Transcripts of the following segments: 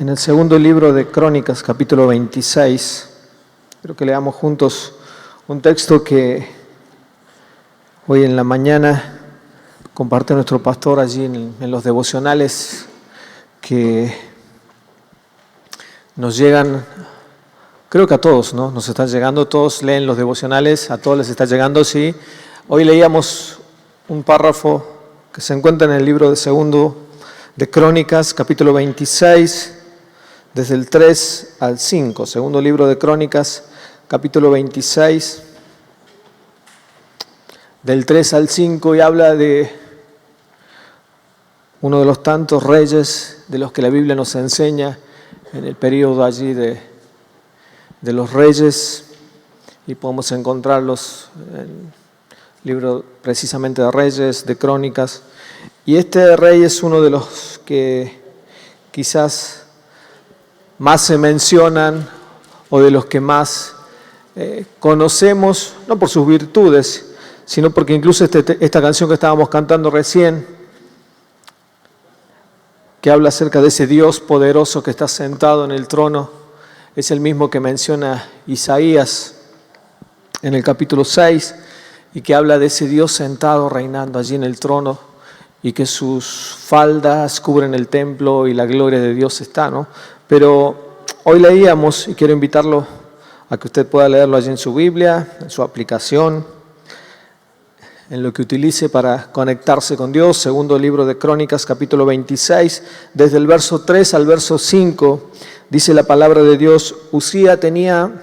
en el segundo libro de Crónicas, capítulo 26. Quiero que leamos juntos un texto que hoy en la mañana comparte nuestro pastor allí en los devocionales que nos llegan, creo que a todos, ¿no? Nos están llegando, todos leen los devocionales, a todos les está llegando, sí. Hoy leíamos un párrafo que se encuentra en el libro de segundo de Crónicas, capítulo 26, desde el 3 al 5. Segundo libro de Crónicas, capítulo 26, del 3 al 5, y habla de uno de los tantos reyes de los que la Biblia nos enseña en el periodo allí de los reyes, y podemos encontrarlos en el libro precisamente de Reyes, de Crónicas. Y este rey es uno de los que quizás más se mencionan o de los que más conocemos, no por sus virtudes, sino porque incluso esta canción que estábamos cantando recién, que habla acerca de ese Dios poderoso que está sentado en el trono, es el mismo que menciona Isaías en el capítulo 6, y que habla de ese Dios sentado reinando allí en el trono, y que sus faldas cubren el templo y la gloria de Dios está, ¿no? Pero hoy leíamos, y quiero invitarlo a que usted pueda leerlo allí en su Biblia, en su aplicación, en lo que utilice para conectarse con Dios. Segundo libro de Crónicas, capítulo 26, desde el verso 3 al verso 5, dice la palabra de Dios: Uzía tenía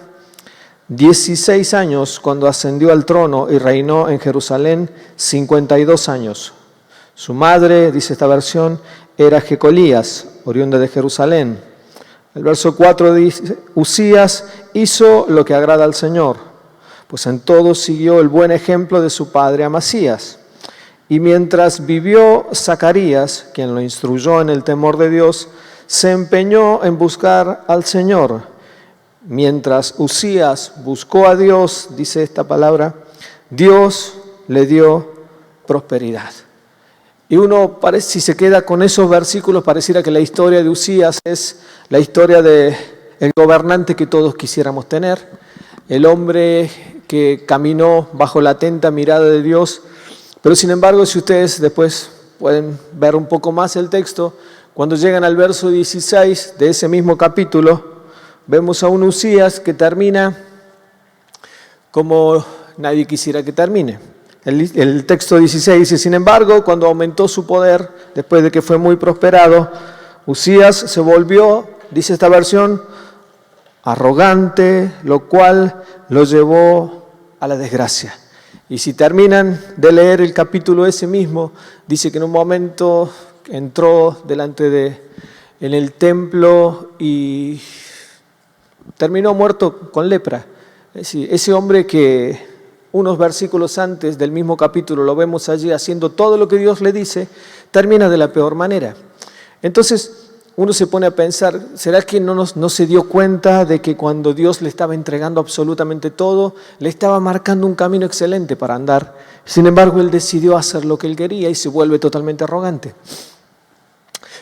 16 años cuando ascendió al trono y reinó en Jerusalén 52 años. Su madre, dice esta versión, era Jecolías, oriunda de Jerusalén. El verso 4 dice: Uzías hizo lo que agrada al Señor, pues en todo siguió el buen ejemplo de su padre Amasías. Y mientras vivió Zacarías, quien lo instruyó en el temor de Dios, se empeñó en buscar al Señor. Mientras Uzías buscó a Dios, dice esta palabra, Dios le dio prosperidad. Y uno, si se queda con esos versículos, pareciera que la historia de Uzías es la historia del gobernante que todos quisiéramos tener, el hombre que caminó bajo la atenta mirada de Dios. Pero sin embargo, si ustedes después pueden ver un poco más el texto, cuando llegan al verso 16 de ese mismo capítulo, vemos a un Uzías que termina como nadie quisiera que termine. El texto 16 dice: sin embargo, cuando aumentó su poder, después de que fue muy prosperado, Uzías se volvió, dice esta versión, arrogante, lo cual lo llevó a la desgracia. Y si terminan de leer el capítulo ese mismo, dice que en un momento entró en el templo y terminó muerto con lepra. Es decir, ese hombre que unos versículos antes del mismo capítulo lo vemos allí haciendo todo lo que Dios le dice, termina de la peor manera. Entonces uno se pone a pensar, ¿será que no se dio cuenta de que cuando Dios le estaba entregando absolutamente todo, le estaba marcando un camino excelente para andar? Sin embargo, él decidió hacer lo que él quería y se vuelve totalmente arrogante.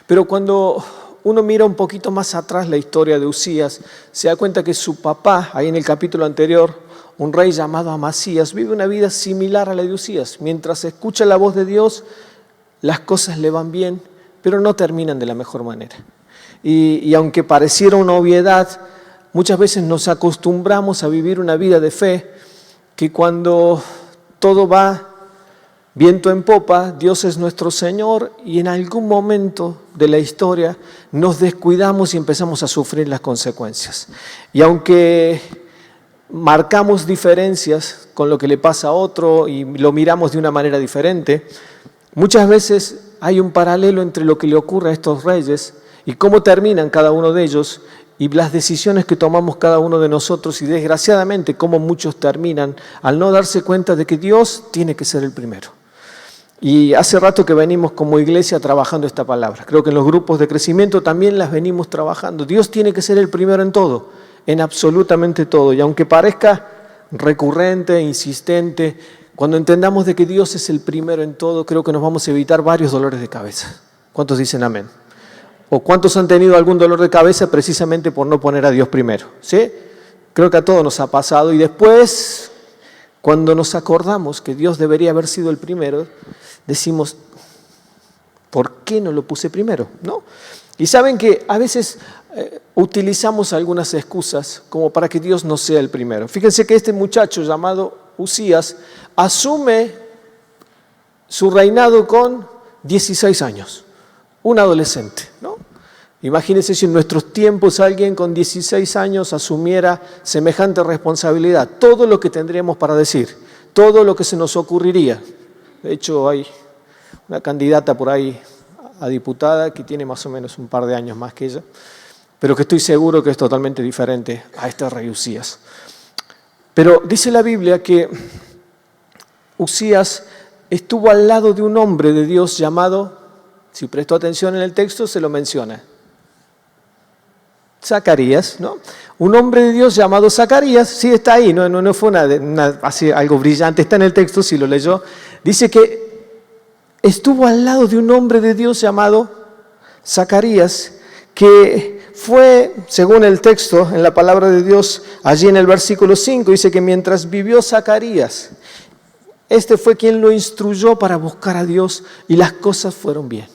Pero cuando uno mira un poquito más atrás la historia de Uzías, se da cuenta que su papá, ahí en el capítulo anterior, un rey llamado Amasías, vive una vida similar a la de Uzías. Mientras escucha la voz de Dios, las cosas le van bien, pero no terminan de la mejor manera. Y aunque pareciera una obviedad, muchas veces nos acostumbramos a vivir una vida de fe, que cuando todo va viento en popa, Dios es nuestro Señor, y en algún momento de la historia nos descuidamos y empezamos a sufrir las consecuencias. Y aunque marcamos diferencias con lo que le pasa a otro y lo miramos de una manera diferente, muchas veces hay un paralelo entre lo que le ocurre a estos reyes y cómo terminan cada uno de ellos, y las decisiones que tomamos cada uno de nosotros, y desgraciadamente cómo muchos terminan al no darse cuenta de que Dios tiene que ser el primero. Y hace rato que venimos como iglesia trabajando esta palabra. Creo que en los grupos de crecimiento también las venimos trabajando. Dios tiene que ser el primero en todo, en absolutamente todo. Y aunque parezca recurrente, insistente, cuando entendamos de que Dios es el primero en todo, creo que nos vamos a evitar varios dolores de cabeza. ¿Cuántos dicen amén? ¿O cuántos han tenido algún dolor de cabeza precisamente por no poner a Dios primero? ¿Sí? Creo que a todos nos ha pasado. Y después, cuando nos acordamos que Dios debería haber sido el primero, decimos, ¿por qué no lo puse primero? ¿No? Y saben que a veces utilizamos algunas excusas como para que Dios no sea el primero. Fíjense que este muchacho llamado Uzías asume su reinado con 16 años, un adolescente, ¿no? Imagínense si en nuestros tiempos alguien con 16 años asumiera semejante responsabilidad, todo lo que tendríamos para decir, todo lo que se nos ocurriría. De hecho, hay una candidata por ahí a diputada que tiene más o menos un par de años más que ella, pero que estoy seguro que es totalmente diferente a este rey Uzías. Pero dice la Biblia que Uzías estuvo al lado de un hombre de Dios llamado, si prestó atención en el texto, se lo menciona, Zacarías, ¿no? Un hombre de Dios llamado Zacarías, sí está ahí, no fue así, algo brillante, está en el texto, si lo leyó. Dice que estuvo al lado de un hombre de Dios llamado Zacarías, que fue, según el texto, en la palabra de Dios, allí en el versículo 5, dice que mientras vivió Zacarías, este fue quien lo instruyó para buscar a Dios y las cosas fueron bien.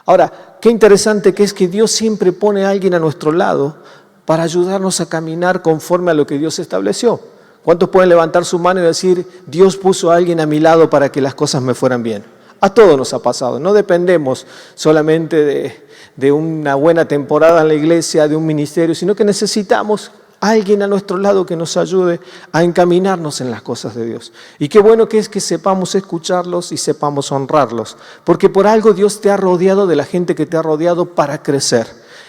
Ahora, qué interesante que es que Dios siempre pone a alguien a nuestro lado para ayudarnos a caminar conforme a lo que Dios estableció. ¿Cuántos pueden levantar su mano y decir, Dios puso a alguien a mi lado para que las cosas me fueran bien? A todos nos ha pasado. No dependemos solamente de una buena temporada en la iglesia, de un ministerio, sino que necesitamos alguien a nuestro lado que nos ayude a encaminarnos en las cosas de Dios. Y qué bueno que es que sepamos escucharlos y sepamos honrarlos, porque por algo Dios te ha rodeado de la gente que te ha rodeado para crecer.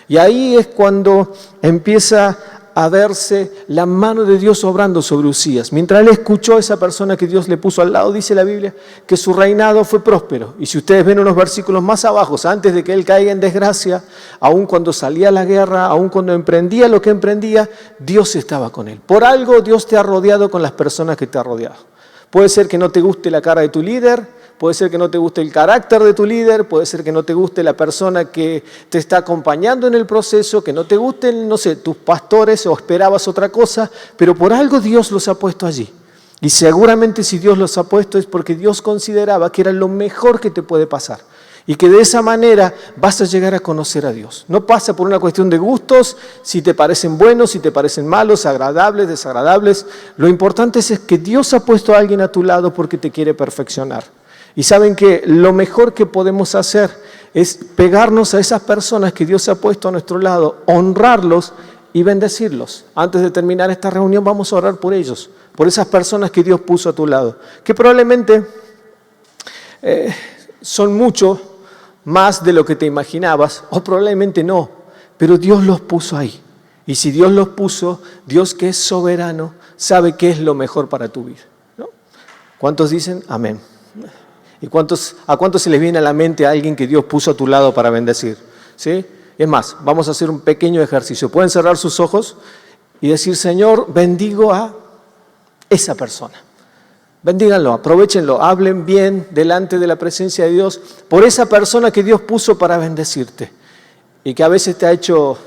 Y ahí es cuando empieza a verse la mano de Dios obrando sobre Uzías. Mientras él escuchó a esa persona que Dios le puso al lado, dice la Biblia que su reinado fue próspero. Y si ustedes ven unos versículos más abajo, antes de que él caiga en desgracia, aun cuando salía a la guerra, aun cuando emprendía lo que emprendía, Dios estaba con él. Por algo Dios te ha rodeado con las personas que te ha rodeado. Puede ser que no te guste la cara de tu líder, puede ser que no te guste el carácter de tu líder, puede ser que no te guste la persona que te está acompañando en el proceso, que no te gusten, no sé, tus pastores o esperabas otra cosa, pero por algo Dios los ha puesto allí. Y seguramente si Dios los ha puesto es porque Dios consideraba que era lo mejor que te puede pasar. Y que de esa manera vas a llegar a conocer a Dios. No pasa por una cuestión de gustos, si te parecen buenos, si te parecen malos, agradables, desagradables. Lo importante es que Dios ha puesto a alguien a tu lado porque te quiere perfeccionar. Y saben que lo mejor que podemos hacer es pegarnos a esas personas que Dios ha puesto a nuestro lado, honrarlos y bendecirlos. Antes de terminar esta reunión vamos a orar por ellos, por esas personas que Dios puso a tu lado, que probablemente son mucho más de lo que te imaginabas, o probablemente no, pero Dios los puso ahí. Y si Dios los puso, Dios que es soberano, sabe qué es lo mejor para tu vida, ¿no? ¿Cuántos dicen amén? ¿Y a cuántos se les viene a la mente a alguien que Dios puso a tu lado para bendecir? ¿Sí? Es más, vamos a hacer un pequeño ejercicio. Pueden cerrar sus ojos y decir, Señor, bendigo a esa persona. Bendíganlo, aprovechenlo, hablen bien delante de la presencia de Dios por esa persona que Dios puso para bendecirte y que a veces te ha hecho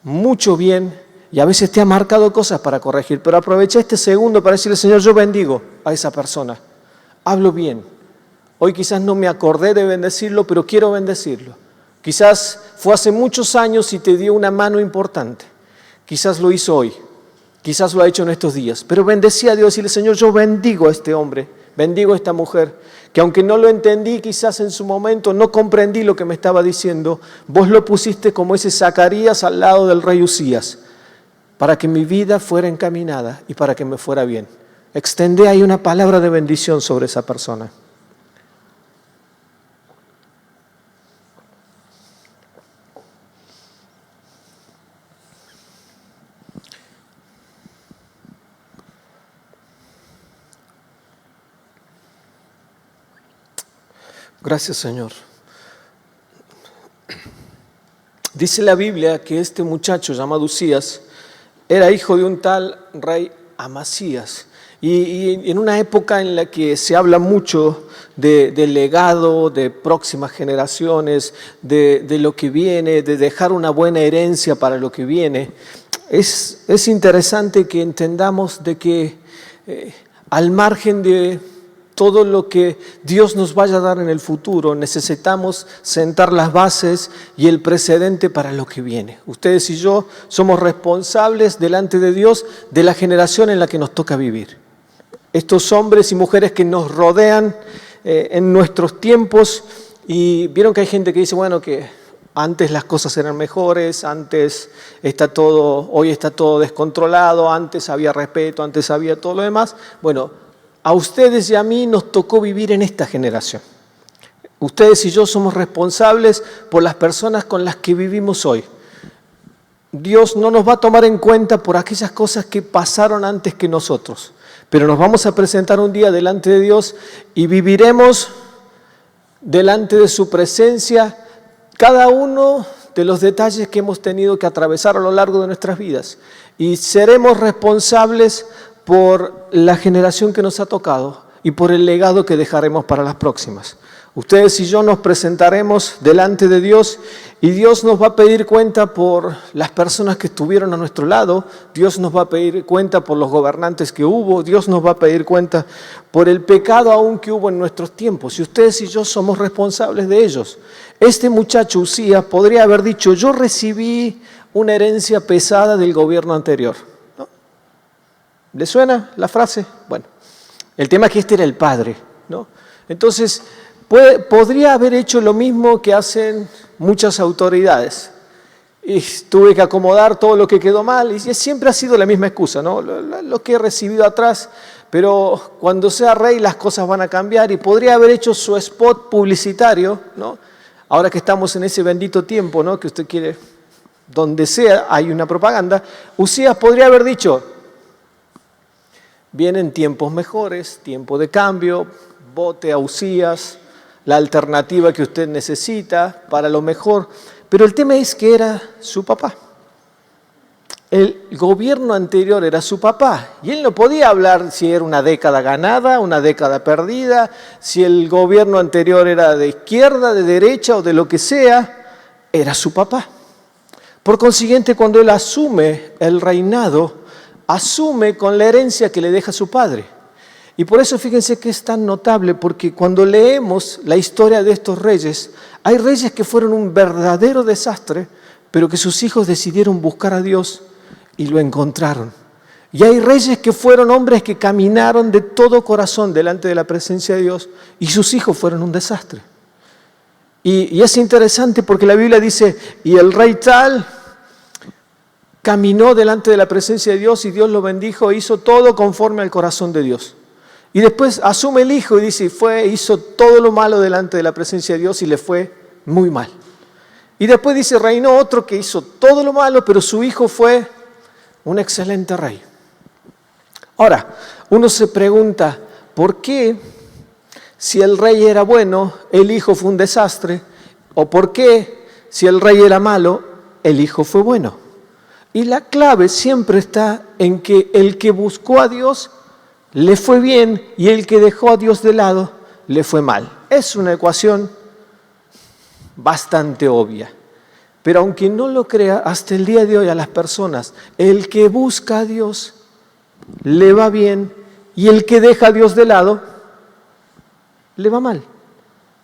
mucho bien y a veces te ha marcado cosas para corregir, pero aprovecha este segundo para decirle, Señor, yo bendigo a esa persona, hablo bien. Hoy quizás no me acordé de bendecirlo, pero quiero bendecirlo. Quizás fue hace muchos años y te dio una mano importante, quizás lo hizo hoy. Quizás lo ha hecho en estos días, pero bendecí a Dios y decirle, Señor, yo bendigo a este hombre, bendigo a esta mujer, que aunque no lo entendí quizás en su momento, no comprendí lo que me estaba diciendo, vos lo pusiste como ese Zacarías al lado del rey Uzías, para que mi vida fuera encaminada y para que me fuera bien. Extendé ahí una palabra de bendición sobre esa persona. Gracias, Señor. Dice la Biblia que este muchacho llamado Uzías era hijo de un tal rey Amasías. Y en una época en la que se habla mucho del legado, de próximas generaciones, de lo que viene, de dejar una buena herencia para lo que viene, es interesante que entendamos de que al margen de todo lo que Dios nos vaya a dar en el futuro, necesitamos sentar las bases y el precedente para lo que viene. Ustedes y yo somos responsables delante de Dios de la generación en la que nos toca vivir. Estos hombres y mujeres que nos rodean en nuestros tiempos, y vieron que hay gente que dice, bueno, que antes las cosas eran mejores, hoy está todo descontrolado, antes había respeto, antes había todo lo demás. Bueno, a ustedes y a mí nos tocó vivir en esta generación. Ustedes y yo somos responsables por las personas con las que vivimos hoy. Dios no nos va a tomar en cuenta por aquellas cosas que pasaron antes que nosotros, pero nos vamos a presentar un día delante de Dios y viviremos delante de su presencia cada uno de los detalles que hemos tenido que atravesar a lo largo de nuestras vidas. Y seremos responsables por la generación que nos ha tocado y por el legado que dejaremos para las próximas. Ustedes y yo nos presentaremos delante de Dios y Dios nos va a pedir cuenta por las personas que estuvieron a nuestro lado, Dios nos va a pedir cuenta por los gobernantes que hubo, Dios nos va a pedir cuenta por el pecado aún que hubo en nuestros tiempos, y ustedes y yo somos responsables de ellos. Este muchacho Usías podría haber dicho, yo recibí una herencia pesada del gobierno anterior. ¿No? ¿Le suena la frase? Bueno, el tema es que este era el padre, ¿no? Entonces, podría haber hecho lo mismo que hacen muchas autoridades. Y tuve que acomodar todo lo que quedó mal, y siempre ha sido la misma excusa, ¿no? Lo que he recibido atrás, pero cuando sea rey las cosas van a cambiar, y podría haber hecho su spot publicitario, ¿no? Ahora que estamos en ese bendito tiempo, ¿no? Que usted quiere, donde sea hay una propaganda, Usías podría haber dicho, vienen tiempos mejores, tiempo de cambio, vote a Usías, la alternativa que usted necesita para lo mejor. Pero el tema es que era su papá. El gobierno anterior era su papá y él no podía hablar si era una década ganada, una década perdida, si el gobierno anterior era de izquierda, de derecha o de lo que sea, era su papá. Por consiguiente, cuando él asume el reinado, asume con la herencia que le deja su padre. Y por eso fíjense que es tan notable, porque cuando leemos la historia de estos reyes, hay reyes que fueron un verdadero desastre, pero que sus hijos decidieron buscar a Dios y lo encontraron. Y hay reyes que fueron hombres que caminaron de todo corazón delante de la presencia de Dios y sus hijos fueron un desastre. Y es interesante porque la Biblia dice, y el rey tal caminó delante de la presencia de Dios y Dios lo bendijo e hizo todo conforme al corazón de Dios. Y después asume el hijo y dice, hizo todo lo malo delante de la presencia de Dios y le fue muy mal. Y después dice, reinó otro que hizo todo lo malo, pero su hijo fue un excelente rey. Ahora, uno se pregunta, ¿por qué si el rey era bueno, el hijo fue un desastre? ¿O por qué si el rey era malo, el hijo fue bueno? Y la clave siempre está en que el que buscó a Dios le fue bien y el que dejó a Dios de lado le fue mal. Es una ecuación bastante obvia. Pero aunque no lo crea, hasta el día de hoy a las personas, el que busca a Dios le va bien y el que deja a Dios de lado le va mal.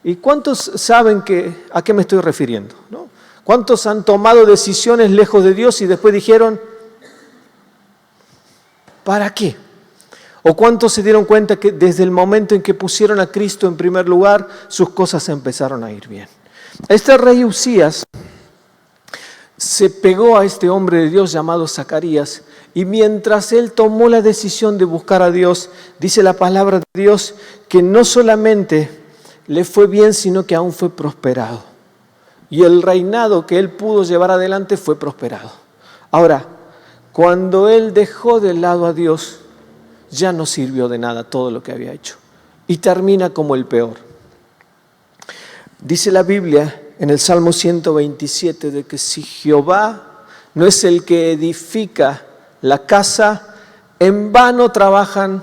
¿Y cuántos saben a qué me estoy refiriendo? ¿No? ¿Cuántos han tomado decisiones lejos de Dios y después dijeron, ¿para qué? ¿O cuántos se dieron cuenta que desde el momento en que pusieron a Cristo en primer lugar, sus cosas empezaron a ir bien? Este rey Usías se pegó a este hombre de Dios llamado Zacarías, y mientras él tomó la decisión de buscar a Dios, dice la palabra de Dios que no solamente le fue bien, sino que aún fue prosperado. Y el reinado que él pudo llevar adelante fue prosperado. Ahora, cuando él dejó de lado a Dios, ya no sirvió de nada todo lo que había hecho. Y termina como el peor. Dice la Biblia en el Salmo 127 de que si Jehová no es el que edifica la casa, en vano trabajan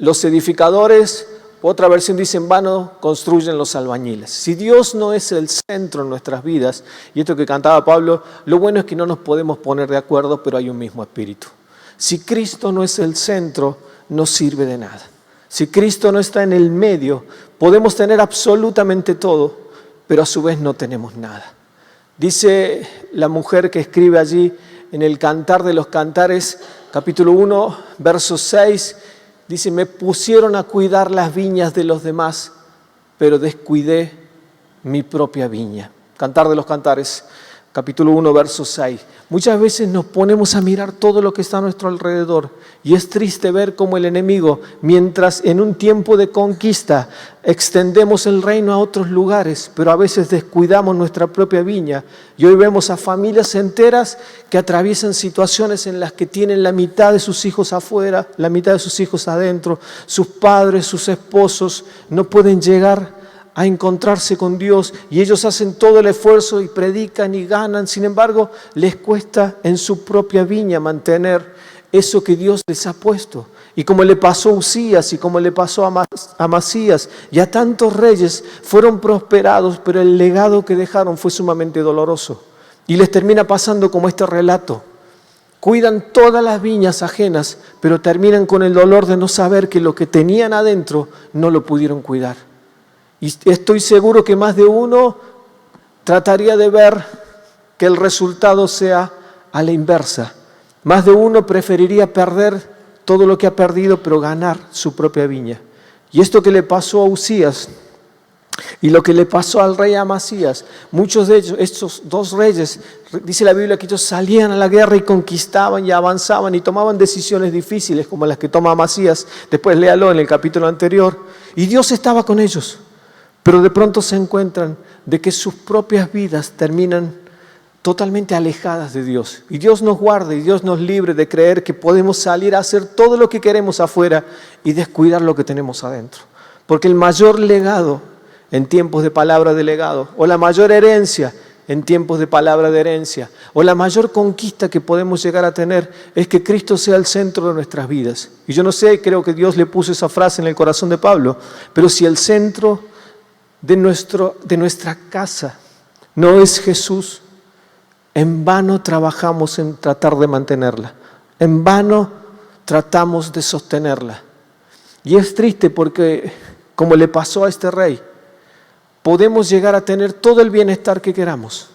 los edificadores, otra versión dice, en vano construyen los albañiles. Si Dios no es el centro en nuestras vidas, y esto que cantaba Pablo, lo bueno es que no nos podemos poner de acuerdo, pero hay un mismo espíritu. Si Cristo no es el centro, no sirve de nada. Si Cristo no está en el medio, podemos tener absolutamente todo, pero a su vez no tenemos nada. Dice la mujer que escribe allí en el Cantar de los Cantares, capítulo 1, verso 6, dice, me pusieron a cuidar las viñas de los demás, pero descuidé mi propia viña. Cantar de los Cantares, capítulo 1, verso 6. Muchas veces nos ponemos a mirar todo lo que está a nuestro alrededor y es triste ver cómo el enemigo, mientras en un tiempo de conquista extendemos el reino a otros lugares, pero a veces descuidamos nuestra propia viña. Y hoy vemos a familias enteras que atraviesan situaciones en las que tienen la mitad de sus hijos afuera, la mitad de sus hijos adentro, sus padres, sus esposos no pueden llegar a encontrarse con Dios y ellos hacen todo el esfuerzo y predican y ganan, sin embargo les cuesta en su propia viña mantener eso que Dios les ha puesto. Y como le pasó a Uzías y como le pasó a Amasías y a tantos reyes, fueron prosperados, pero el legado que dejaron fue sumamente doloroso. Y les termina pasando como este relato. Cuidan todas las viñas ajenas, pero terminan con el dolor de no saber que lo que tenían adentro no lo pudieron cuidar. Y estoy seguro que más de uno trataría de ver que el resultado sea a la inversa. Más de uno preferiría perder todo lo que ha perdido, pero ganar su propia viña. Y esto que le pasó a Uzías y lo que le pasó al rey Amasías, muchos de ellos, estos dos reyes, dice la Biblia que ellos salían a la guerra y conquistaban y avanzaban y tomaban decisiones difíciles como las que toma Amasías. Después léalo en el capítulo anterior. Y Dios estaba con ellos. Pero de pronto se encuentran de que sus propias vidas terminan totalmente alejadas de Dios. Y Dios nos guarde y Dios nos libre de creer que podemos salir a hacer todo lo que queremos afuera y descuidar lo que tenemos adentro. Porque el mayor legado en tiempos de palabra de legado, o la mayor herencia en tiempos de palabra de herencia, o la mayor conquista que podemos llegar a tener es que Cristo sea el centro de nuestras vidas. Y yo no sé, creo que Dios le puso esa frase en el corazón de Pablo, pero si el centro de nuestra casa no es Jesús, en vano trabajamos en tratar de mantenerla, en vano tratamos de sostenerla. Y es triste porque, como le pasó a este rey, podemos llegar a tener todo el bienestar que queramos.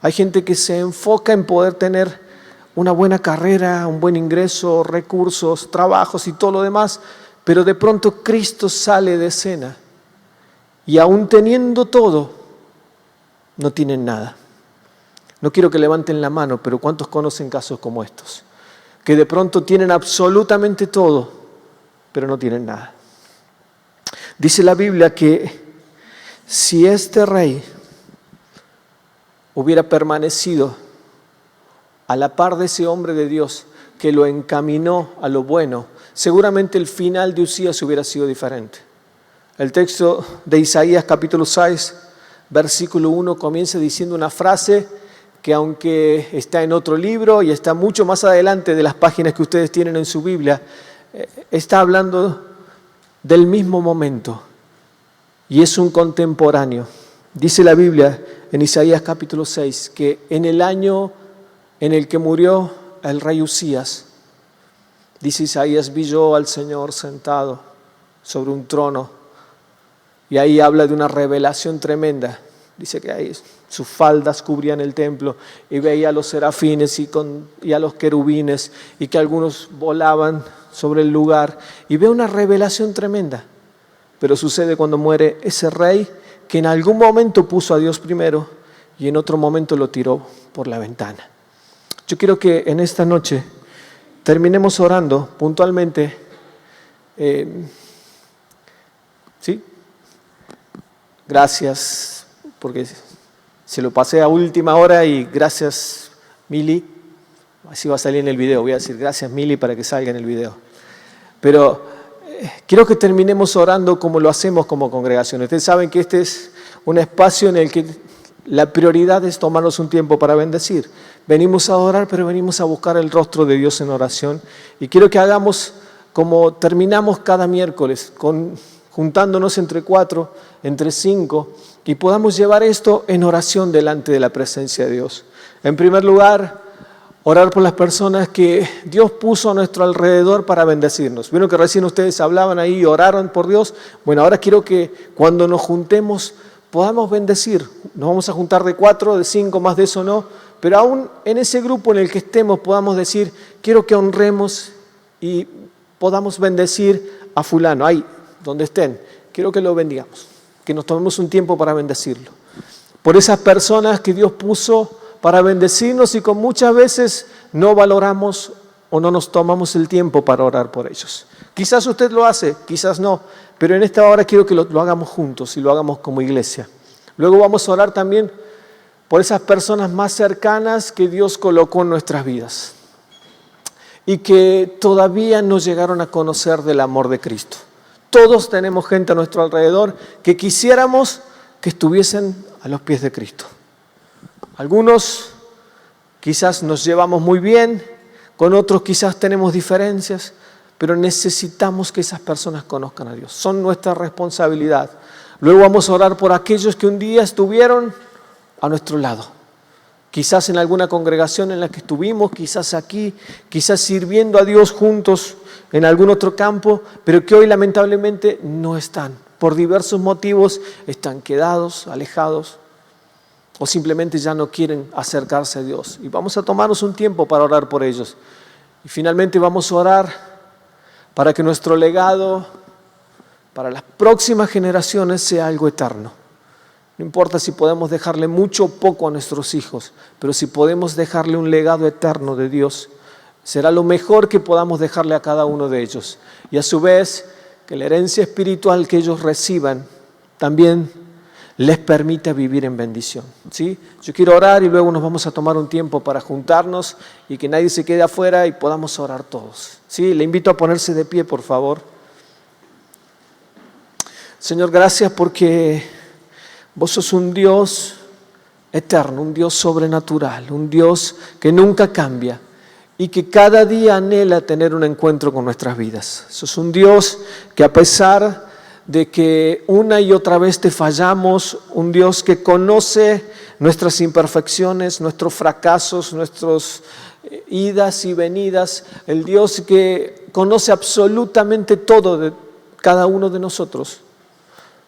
Hay gente que se enfoca en poder tener una buena carrera, un buen ingreso, recursos, trabajos y todo lo demás, pero de pronto Cristo sale de escena. Y aún teniendo todo, no tienen nada. No quiero que levanten la mano, pero ¿cuántos conocen casos como estos? Que de pronto tienen absolutamente todo, pero no tienen nada. Dice la Biblia que si este rey hubiera permanecido a la par de ese hombre de Dios que lo encaminó a lo bueno, seguramente el final de Uzías hubiera sido diferente. El texto de Isaías capítulo 6, versículo 1 comienza diciendo una frase que aunque está en otro libro y está mucho más adelante de las páginas que ustedes tienen en su Biblia, está hablando del mismo momento y es un contemporáneo. Dice la Biblia en Isaías capítulo 6 que en el año en el que murió el rey Uzías, dice Isaías, vi yo al Señor sentado sobre un trono. Y ahí habla de una revelación tremenda. Dice que ahí sus faldas cubrían el templo y veía a los serafines y a los querubines y que algunos volaban sobre el lugar. Y ve una revelación tremenda. Pero sucede cuando muere ese rey que en algún momento puso a Dios primero y en otro momento lo tiró por la ventana. Yo quiero que en esta noche terminemos orando puntualmente. ¿Sí? Gracias, porque se lo pasé a última hora y gracias, Mili. Así va a salir en el video. Voy a decir gracias, Mili, para que salga en el video. Pero quiero que terminemos orando como lo hacemos como congregación. Ustedes saben que este es un espacio en el que la prioridad es tomarnos un tiempo para bendecir. Venimos a orar, pero venimos a buscar el rostro de Dios en oración. Y quiero que hagamos como terminamos cada miércoles, juntándonos entre 4, entre 5, y podamos llevar esto en oración delante de la presencia de Dios. En primer lugar, orar por las personas que Dios puso a nuestro alrededor para bendecirnos. Vieron que recién ustedes hablaban ahí y oraron por Dios. Bueno, ahora quiero que cuando nos juntemos podamos bendecir. Nos vamos a juntar de 4, de 5, más de eso no. Pero aún en ese grupo en el que estemos podamos decir, quiero que honremos y podamos bendecir a fulano. Ahí, donde estén, quiero que lo bendigamos. Que nos tomemos un tiempo para bendecirlo. Por esas personas que Dios puso para bendecirnos y que muchas veces no valoramos o no nos tomamos el tiempo para orar por ellos. Quizás usted lo hace, quizás no, pero en esta hora quiero que lo hagamos juntos y lo hagamos como iglesia. Luego vamos a orar también por esas personas más cercanas que Dios colocó en nuestras vidas y que todavía no llegaron a conocer del amor de Cristo. Todos tenemos gente a nuestro alrededor que quisiéramos que estuviesen a los pies de Cristo. Algunos quizás nos llevamos muy bien, con otros quizás tenemos diferencias, pero necesitamos que esas personas conozcan a Dios. Son nuestra responsabilidad. Luego vamos a orar por aquellos que un día estuvieron a nuestro lado. Quizás en alguna congregación en la que estuvimos, quizás aquí, quizás sirviendo a Dios juntos en algún otro campo, pero que hoy lamentablemente no están. Por diversos motivos están quedados, alejados, o simplemente ya no quieren acercarse a Dios. Y vamos a tomarnos un tiempo para orar por ellos. Y finalmente vamos a orar para que nuestro legado para las próximas generaciones sea algo eterno. No importa si podemos dejarle mucho o poco a nuestros hijos, pero si podemos dejarle un legado eterno de Dios, será lo mejor que podamos dejarle a cada uno de ellos. Y a su vez, que la herencia espiritual que ellos reciban también les permita vivir en bendición. ¿Sí? Yo quiero orar y luego nos vamos a tomar un tiempo para juntarnos y que nadie se quede afuera y podamos orar todos. ¿Sí? Le invito a ponerse de pie, por favor. Señor, gracias porque vos sos un Dios eterno, un Dios sobrenatural, un Dios que nunca cambia y que cada día anhela tener un encuentro con nuestras vidas. Sos un Dios que a pesar de que una y otra vez te fallamos, un Dios que conoce nuestras imperfecciones, nuestros fracasos, nuestras idas y venidas, el Dios que conoce absolutamente todo de cada uno de nosotros.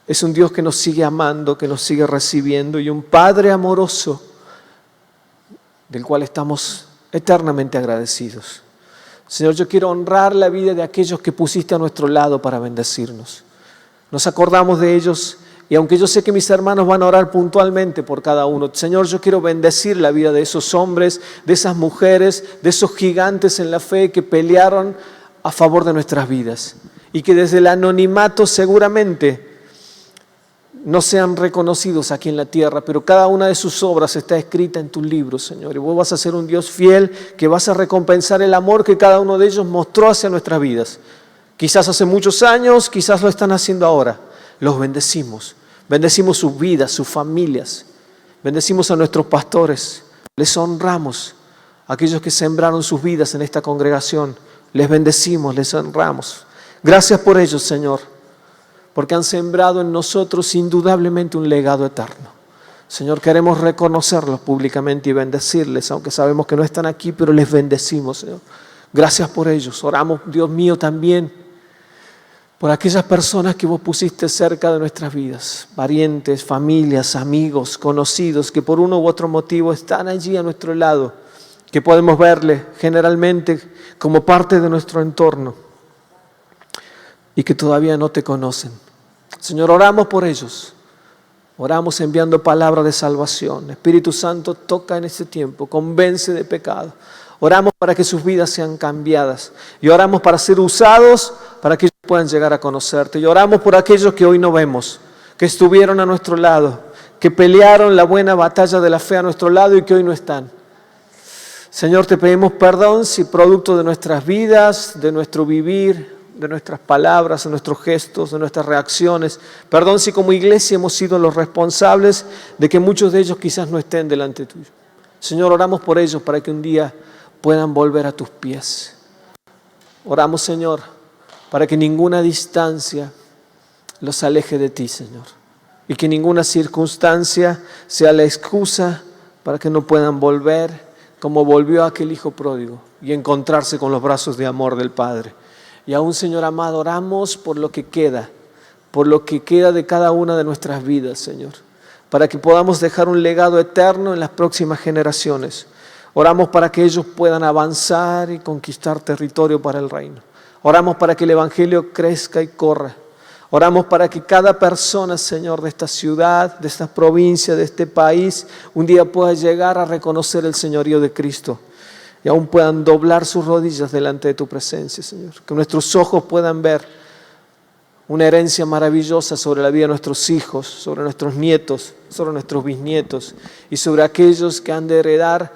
Es un Dios que nos sigue amando, que nos sigue recibiendo y un Padre amoroso del cual estamos eternamente agradecidos. Señor, yo quiero honrar la vida de aquellos que pusiste a nuestro lado para bendecirnos. Nos acordamos de ellos y aunque yo sé que mis hermanos van a orar puntualmente por cada uno, Señor, yo quiero bendecir la vida de esos hombres, de esas mujeres, de esos gigantes en la fe que pelearon a favor de nuestras vidas y que desde el anonimato seguramente no sean reconocidos aquí en la tierra, pero cada una de sus obras está escrita en tu libro, Señor. Y vos vas a ser un Dios fiel que vas a recompensar el amor que cada uno de ellos mostró hacia nuestras vidas. Quizás hace muchos años, quizás lo están haciendo ahora. Los bendecimos. Bendecimos sus vidas, sus familias. Bendecimos a nuestros pastores. Les honramos. Aquellos que sembraron sus vidas en esta congregación. Les bendecimos, les honramos. Gracias por ellos, Señor, porque han sembrado en nosotros indudablemente un legado eterno. Señor, queremos reconocerlos públicamente y bendecirles, aunque sabemos que no están aquí, pero les bendecimos, Señor. Gracias por ellos. Oramos, Dios mío, también por aquellas personas que vos pusiste cerca de nuestras vidas, parientes, familias, amigos, conocidos, que por uno u otro motivo están allí a nuestro lado, que podemos verle generalmente como parte de nuestro entorno y que todavía no te conocen. Señor, oramos por ellos. Oramos enviando palabra de salvación. Espíritu Santo, toca en este tiempo, convence de pecado. Oramos para que sus vidas sean cambiadas y oramos para ser usados para que ellos puedan llegar a conocerte. Y oramos por aquellos que hoy no vemos, que estuvieron a nuestro lado, que pelearon la buena batalla de la fe a nuestro lado y que hoy no están. Señor, te pedimos perdón si producto de nuestras vidas, de nuestro vivir, de nuestras palabras, de nuestros gestos, de nuestras reacciones. Perdón si como iglesia hemos sido los responsables de que muchos de ellos quizás no estén delante tuyo. Señor, oramos por ellos para que un día puedan volver a tus pies. Oramos, Señor, para que ninguna distancia los aleje de ti, Señor, y que ninguna circunstancia sea la excusa para que no puedan volver como volvió aquel hijo pródigo y encontrarse con los brazos de amor del Padre. Y aún, Señor amado, oramos por lo que queda de cada una de nuestras vidas, Señor, para que podamos dejar un legado eterno en las próximas generaciones. Oramos para que ellos puedan avanzar y conquistar territorio para el reino. Oramos para que el Evangelio crezca y corra. Oramos para que cada persona, Señor, de esta ciudad, de esta provincia, de este país, un día pueda llegar a reconocer el señorío de Cristo y aún puedan doblar sus rodillas delante de tu presencia, Señor. Que nuestros ojos puedan ver una herencia maravillosa sobre la vida de nuestros hijos, sobre nuestros nietos, sobre nuestros bisnietos y sobre aquellos que han de heredar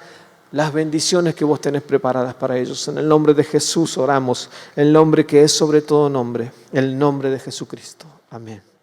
las bendiciones que vos tenés preparadas para ellos. En el nombre de Jesús oramos, el nombre que es sobre todo nombre, el nombre de Jesucristo. Amén.